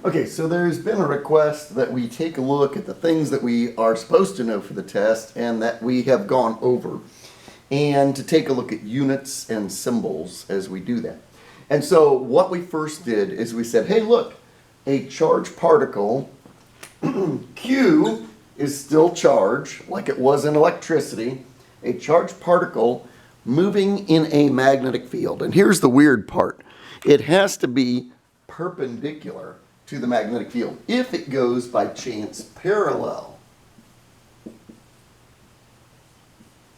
Okay, so there's been a request that we take a look at the things that we are supposed to know for the test and that we have gone over, and to take a look at units and symbols as we do that. And so what we first did is we said, hey look, a charged particle, Q is still charged like it was in electricity, a charged particle moving in a magnetic field. And here's the weird part. It has to be perpendicular to the magnetic field. If it goes by chance parallel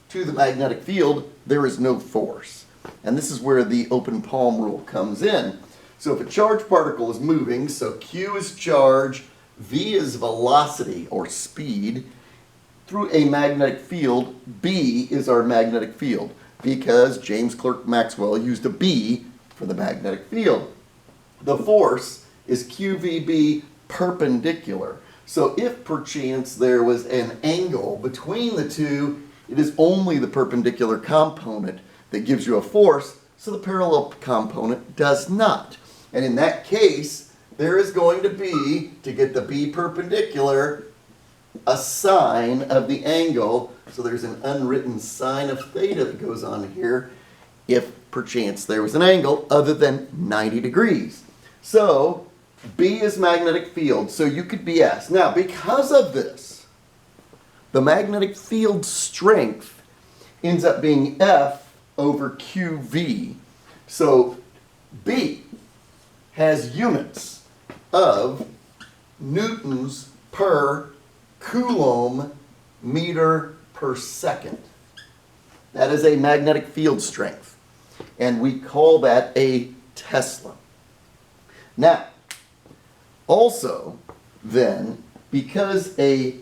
to the magnetic field, there is no force. And this is where the open palm rule comes in. So if a charged particle is moving, so Q is charge, V is velocity or speed, through a magnetic field, B is our magnetic field, because James Clerk Maxwell used a B for the magnetic field. The force is QVB perpendicular. So if perchance there was an angle between the two, it is only the perpendicular component that gives you a force, so the parallel component does not. And in that case, there is going to be, to get the B perpendicular, a sine of the angle. So there's an unwritten sine of theta that goes on here if perchance there was an angle other than 90 degrees. So B is magnetic field, so you could be asked. Now, because of this, the magnetic field strength ends up being F over QV. So B has units of newtons per coulomb meter per second. That is a magnetic field strength, and we call that a Tesla. Now, also, then, because a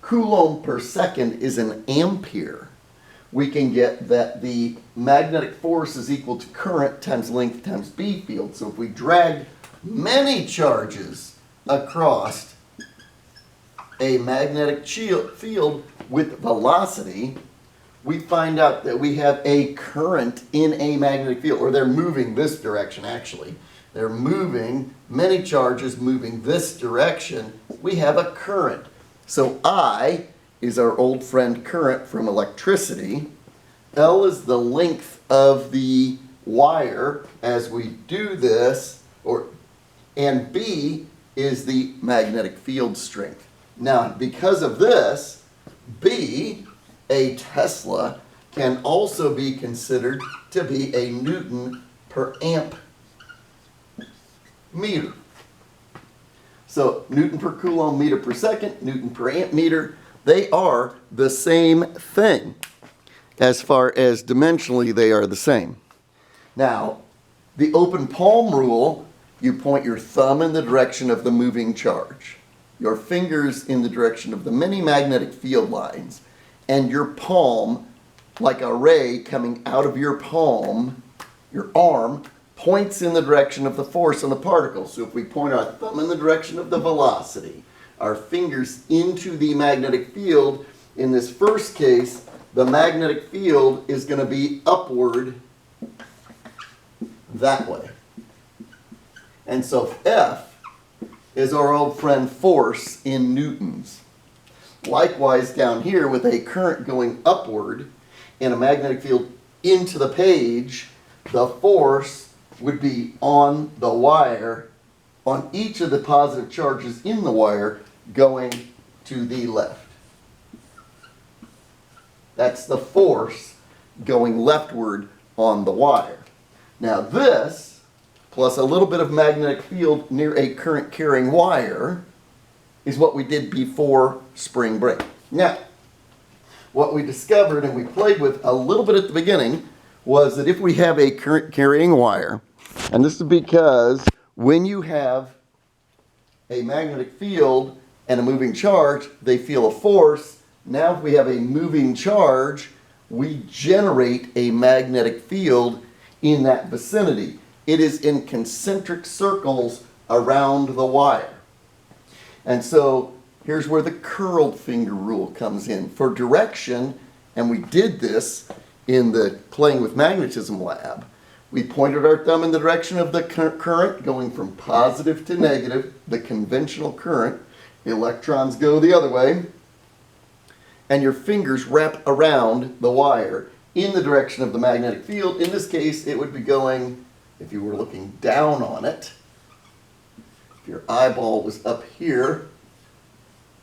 coulomb per second is an ampere, we can get that the magnetic force is equal to current times length times B field. So if we drag many charges across a magnetic field with velocity, we find out that we have a current in a magnetic field, or they're moving this direction actually. They're moving, many charges moving this direction. We have a current. So I is our old friend current from electricity. L is the length of the wire as we do this, and B is the magnetic field strength. Now, because of this, B, a Tesla, can also be considered to be a Newton per amp meter. So Newton per coulomb meter per second, Newton per amp meter, they are the same thing. As far as dimensionally, they are the same. Now, the open palm rule, you point your thumb in the direction of the moving charge, your fingers in the direction of the many magnetic field lines, and your palm, like a ray coming out of your palm, your arm, points in the direction of the force on the particle. So if we point our thumb in the direction of the velocity, our fingers into the magnetic field, in this first case, the magnetic field is going to be upward that way. And so F is our old friend force in newtons. Likewise down here with a current going upward and a magnetic field into the page, the force would be on the wire, on each of the positive charges in the wire going to the left. That's the force going leftward on the wire. Now this, plus a little bit of magnetic field near a current carrying wire, is what we did before spring break. Now, what we discovered and we played with a little bit at the beginning was that if we have a current carrying wire, and this is because when you have a magnetic field and a moving charge, they feel a force. Now if we have a moving charge, we generate a magnetic field in that vicinity. It is in concentric circles around the wire. And so here's where the curled finger rule comes in. For direction, and we did this in the Playing with Magnetism lab, We pointed our thumb in the direction of the current going from positive to negative, the conventional current. Electrons go the other way. And your fingers wrap around the wire in the direction of the magnetic field. In this case, it would be going, if you were looking down on it, if your eyeball was up here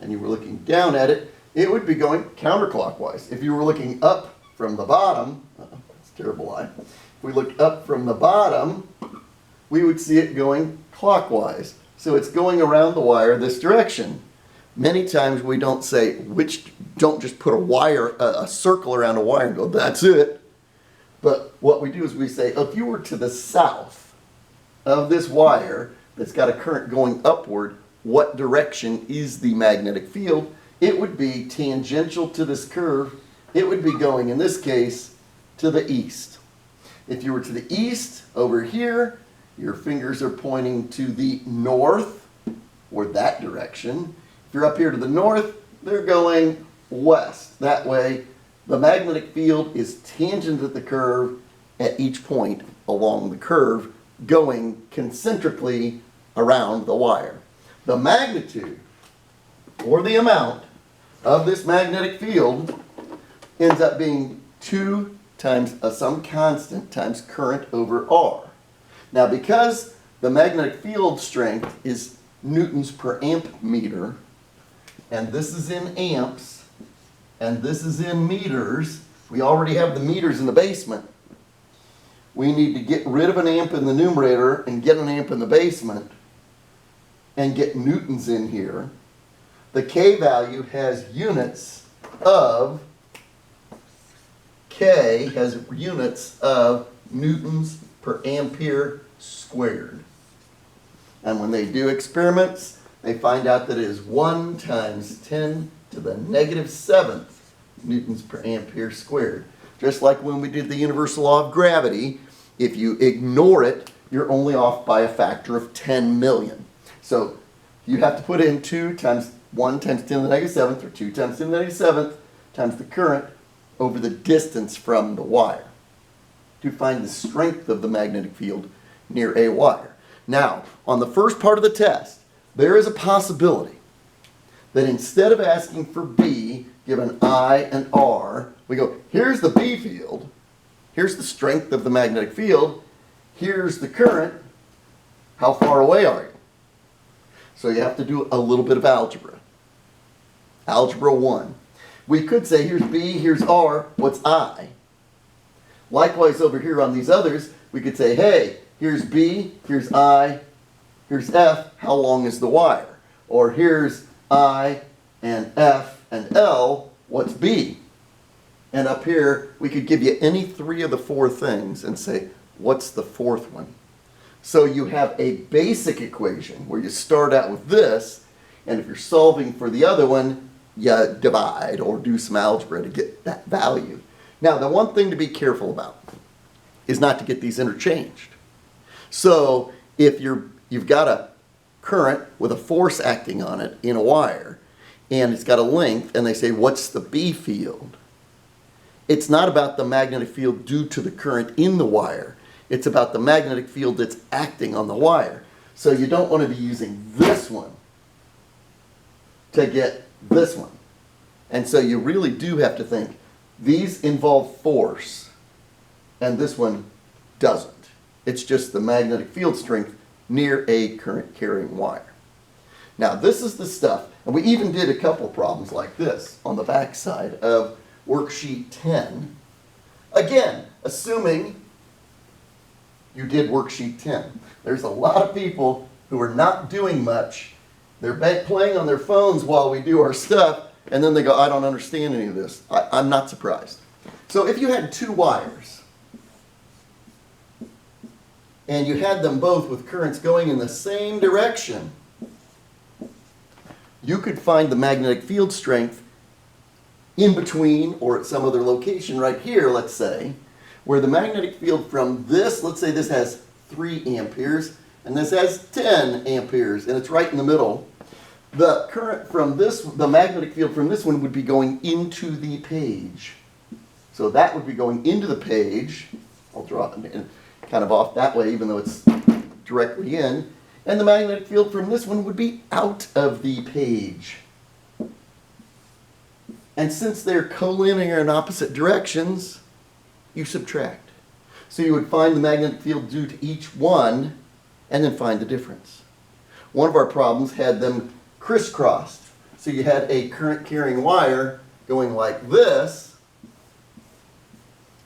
and you were looking down at it, it would be going counterclockwise. If you were looking up from the bottom, that's a terrible eye. If we looked up from the bottom, we would see it going clockwise. So it's going around the wire this direction. Many times we don't say don't just put a circle around a wire and go, that's it. But what we do is we say, if you were to the south of this wire that's got a current going upward, what direction is the magnetic field? It would be tangential to this curve. It would be going, in this case, to the east. If you were to the east, over here, your fingers are pointing to the north, or that direction. If you're up here to the north, they're going west. That way, the magnetic field is tangent at the curve at each point along the curve, going concentrically around the wire. The magnitude, or the amount, of this magnetic field ends up being 2 times some constant times current over R. Now, because the magnetic field strength is newtons per amp meter, and this is in amps, and this is in meters, we already have the meters in the basement. We need to get rid of an amp in the numerator and get an amp in the basement and get newtons in here. The K value has units of, K has units of newtons per ampere squared. And when they do experiments, they find out that it is 1 times 10 to the negative 7th newtons per ampere squared. Just like when we did the universal law of gravity, if you ignore it, you're only off by a factor of 10 million. So you have to put in 2 times 1 times 10 to the negative 7th, or 2 times 10 to the negative 7th, times the current over the distance from the wire to find the strength of the magnetic field near a wire. Now, on the first part of the test, there is a possibility that instead of asking for B, given I and R, we go, here's the B field, here's the strength of the magnetic field, here's the current, how far away are you? So you have to do a little bit of algebra. Algebra 1. We could say, here's B, here's R, what's I? Likewise, over here on these others, we could say, hey, here's B, here's I, here's F, how long is the wire? Or here's I and F and L, what's B? And up here, we could give you any 3 of the 4 things and say, what's the 4th one? So you have a basic equation where you start out with this, and if you're solving for the other one, you divide or do some algebra to get that value. Now, the one thing to be careful about is not to get these interchanged. So if you've got a current with a force acting on it in a wire, and it's got a length, and they say, what's the B field? It's not about the magnetic field due to the current in the wire. It's about the magnetic field that's acting on the wire. So you don't want to be using this one to get this one. And so you really do have to think, these involve force, and this one doesn't. It's just the magnetic field strength near a current carrying wire. Now, this is the stuff, and we even did a couple of problems like this on the back side of worksheet 10. Again, assuming you did worksheet 10. There's a lot of people who are not doing much. They're playing on their phones while we do our stuff, and then they go, I don't understand any of this. I'm not surprised. So if you had 2 wires, and you had them both with currents going in the same direction, you could find the magnetic field strength in between or at some other location right here, let's say, where the magnetic field from this, let's say this has 3 amperes, and this has 10 amperes, and it's right in the middle. The current from this, the magnetic field from this one would be going into the page. So that would be going into the page. I'll draw it in kind of off that way, even though it's directly in. And the magnetic field from this one would be out of the page. And since they're collinear in opposite directions, you subtract. So you would find the magnetic field due to each one, and then find the difference. One of our problems had them crisscrossed. So you had a current carrying wire going like this,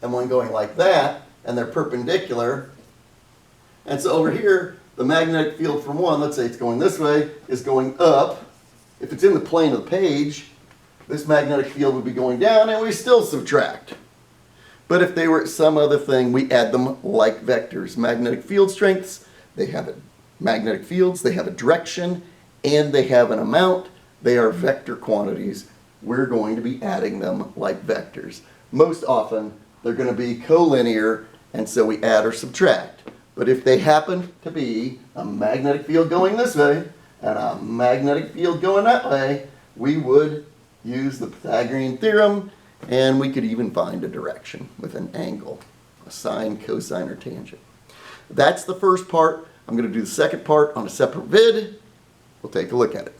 and one going like that, and they're perpendicular. And so over here, the magnetic field from one, let's say it's going this way, is going up. If it's in the plane of the page, this magnetic field would be going down, and we still subtract. But if they were some other thing, we add them like vectors. Magnetic field strengths, they have magnetic fields, they have a direction, and they have an amount. They are vector quantities. We're going to be adding them like vectors. Most often, they're going to be collinear, and so we add or subtract. But if they happen to be a magnetic field going this way and a magnetic field going that way, we would use the Pythagorean theorem, and we could even find a direction with an angle, a sine, cosine, or tangent. That's the first part. I'm going to do the second part on a separate vid. We'll take a look at it.